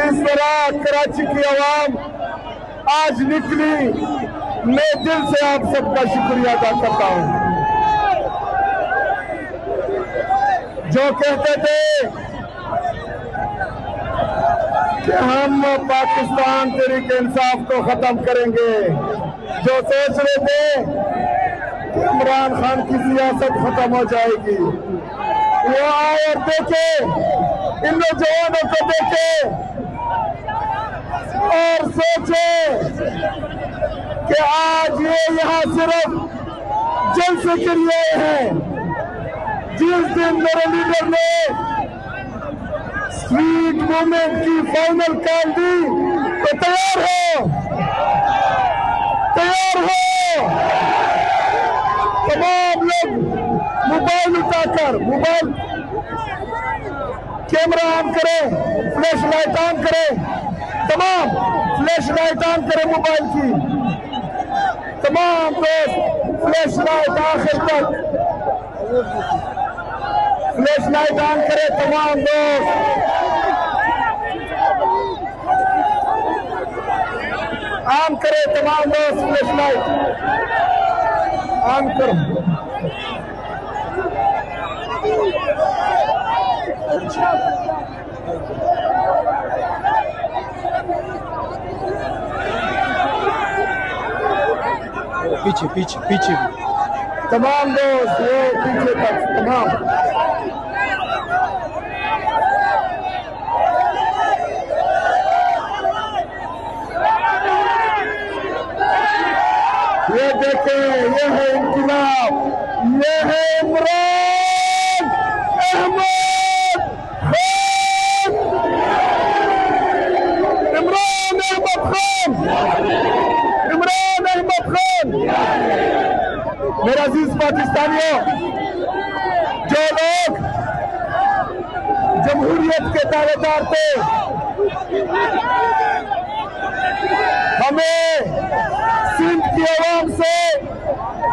जिस तरह कराची की आवाम आज निकली, मैं दिल से आप सबका शुक्रिया अदा करता हूं। जो कहते थे कि हम पाकिस्तान तहरीक इंसाफ को खत्म करेंगे, जो सोच रहे थे कि इमरान खान की सियासत खत्म हो जाएगी, वो आए और देखे, इन नौजवानों को देखे और सोचे कि आज ये यहाँ सिर्फ जलसे के लिए हैं। जिस दिन मेरे लीडर ने स्ट्रीट मूवमेंट की फाइनल कॉल दी तो तैयार हो, तैयार हो। तमाम लोग मोबाइल उठाकर, मोबाइल कैमरा ऑन करें, फ्लैश लाइट ऑन करें, तमाम फ्लैश लाइट ऑन करें मोबाइल की, तमाम दोस्त फ्लैश लाइट आखिर तक फ्लैश लाइट ऑन करें, तमाम दोस्त ऑन करें, तमाम दोस्त फ्लैश लाइट ऑन करो। पीछे पीछे पीछे तमाम दोस्त वो पीछे तक तमाम। ये देखें, ये है इंकलाब, ये है इमरान अहमद खान, इमरान अहमद खान, इमरान अहमद खान। मेरा अजीज पाकिस्तानियों, जो लोग जमहूरियत के दावेदार थे, हमें सिंध की आवाम से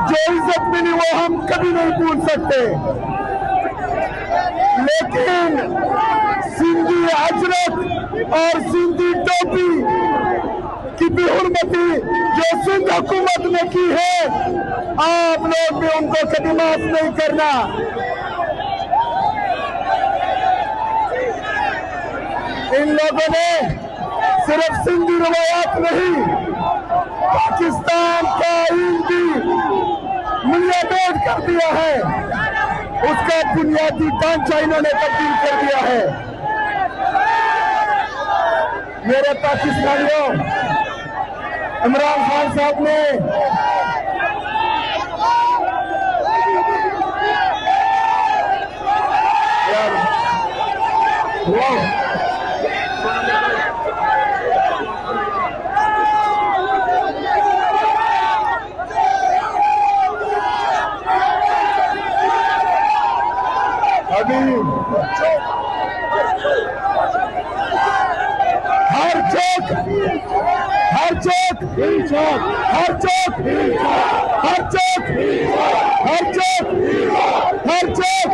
जो इज्जत मिली वो हम कभी नहीं भूल सकते, लेकिन सिंधी अजरक और सिंधी टोपी की बेहुरमती जो सिंध हुकूमत ने की है, आप लोग भी उनको कभी माफ नहीं करना। इन लोगों ने सिर्फ सिंधी रवायात नहीं, पाकिस्तान का ईद भी मुल्याबेद कर दिया है, उसका बुनियादी ढांचा इन्होंने तब्दील कर दिया है। मेरे पाकिस्तानियों, इमरान खान साहब ने अभी हर चौक, हर चौक, हर चौक, हर चौक, हर चौक, हर चौक,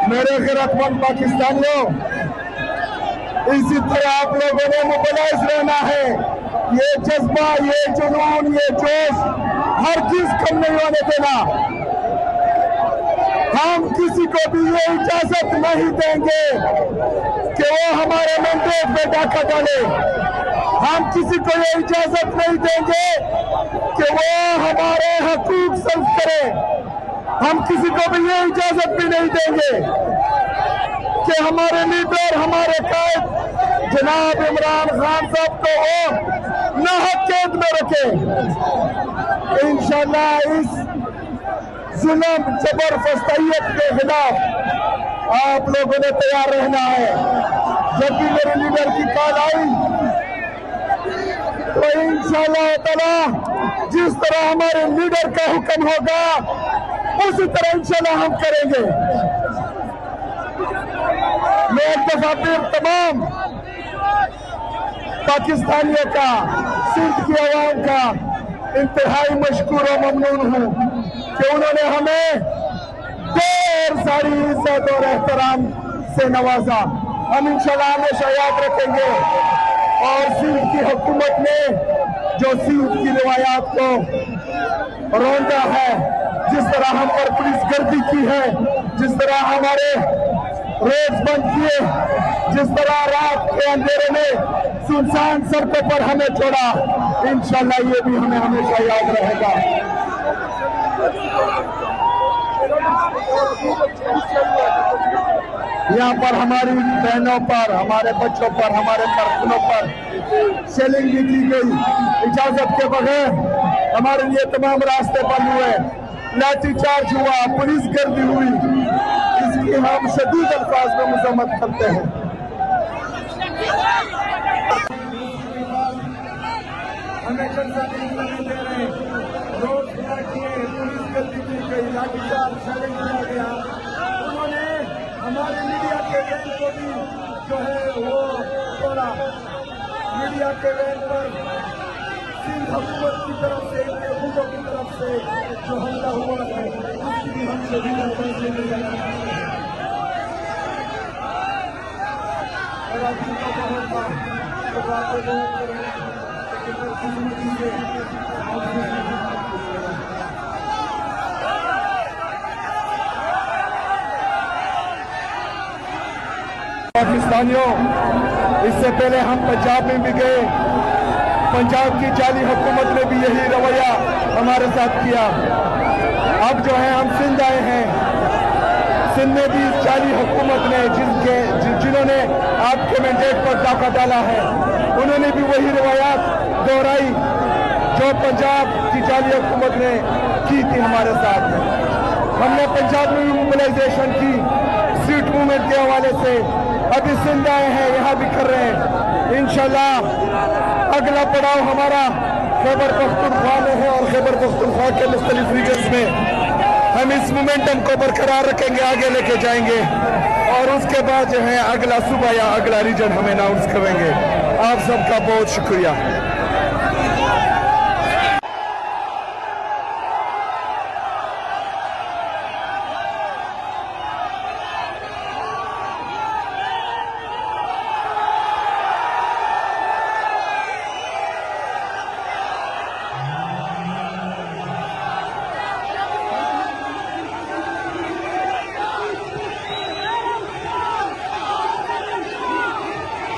मेरे गैरतमंद पाकिस्तानियों, इसी तरह आप लोगों ने मोबिलाइज रहना है। ये जज्बा, ये जुनून, ये जोश हर चीज कम नहीं होने देना। हम किसी को भी ये इजाजत नहीं देंगे कि वो हमारे मैंडेट में डाका डाले। हम किसी को ये इजाजत नहीं देंगे कि वो हमारे हकूक सल्ब करे। हम किसी को भी ये इजाजत भी नहीं देंगे कि हमारे लीडर, हमारे कायद जनाब इमरान खान साहब को वो नाहक कैद में रखे। इंशाल्लाह इस जुल्म जबरदस्तियत के खिलाफ आप लोगों ने तैयार रहना है। जब भी मेरे लीडर की कॉल आई तो इंशाल्लाह ताला जिस तरह हमारे लीडर का हुक्म होगा उसी तरह इंशाल्लाह हम करेंगे। मैं एक दफा फिर तमाम पाकिस्तानियों का सिंध की आवाम का इंतहाई मशकूर और ममनून हूँ कि उन्होंने हमें ढेर सारी इज्जत और एहतराम से नवाजा। हम इंशाल्लाह हमेशा याद रखेंगे। और सिंध की हुकूमत ने जो सिंध की रिवायात को रौंदा है, जिस तरह हम पर पुलिस गर्दी की है, जिस तरह हमारे रोड बंद किए, जिस तरह रात के अंधेरे में सुनसान सड़कों पर हमें छोड़ा, इंशाल्लाह ये भी हमें हमेशा याद रहेगा। यहाँ पर हमारी बहनों पर, हमारे बच्चों पर, हमारे कारकुनों पर शेलिंग भी की गई इजाजत के बगैर। हमारे लिए तमाम रास्ते बंद हुए, लाठीचार्ज हुआ, पुलिस गर्दी हुई। इसकी हम शदीद अल्फाज में मजम्मत करते हैं। हमें नहीं दे रहे, रोड पुलिस गर्दी की गई, लाठीचार्ज शेलिंग किया गया। उन्होंने हमारे मीडिया के वैन को भी जो है वो तोड़ा। मीडिया के वैन पर सिंध हुकूमत की तरफ से, इनके हुकूमतों की तरफ से जो हमला हुआ है, उसकी भी हम शदीद अल्फाज में निंदा करते हैं। और आज इनका बहुत बातें बहुत करें, पाकिस्तानियों, इससे पहले हम पंजाब में भी गए। पंजाब की जाली हुकूमत ने भी यही रवैया हमारे साथ किया। अब जो है हम सिंध आए हैं, सिंध में भी जाली हुकूमत ने जिन्होंने आपके मैंडेट पर डाका डाला है, उन्होंने भी वही रवायात दोहराई जो पंजाब की जाली हुकूमत ने की थी हमारे साथ। हमने पंजाब में भी मोबिलाइजेशन की सीट मूवमेंट के हवाले से। अभी सिंध आए हैं, यहाँ भी कर रहे हैं। इंशाल्लाह अगला पड़ाव हमारा खैबर पख्तूनख्वा में है और खैबर पख्तूनख्वा के मुख्तलिफ रीजन्स में हम इस मोमेंटम को बरकरार रखेंगे, आगे लेके जाएंगे और उसके बाद जो है अगला सूबा या अगला रीजन हम अनाउंस करेंगे। आप सबका बहुत शुक्रिया।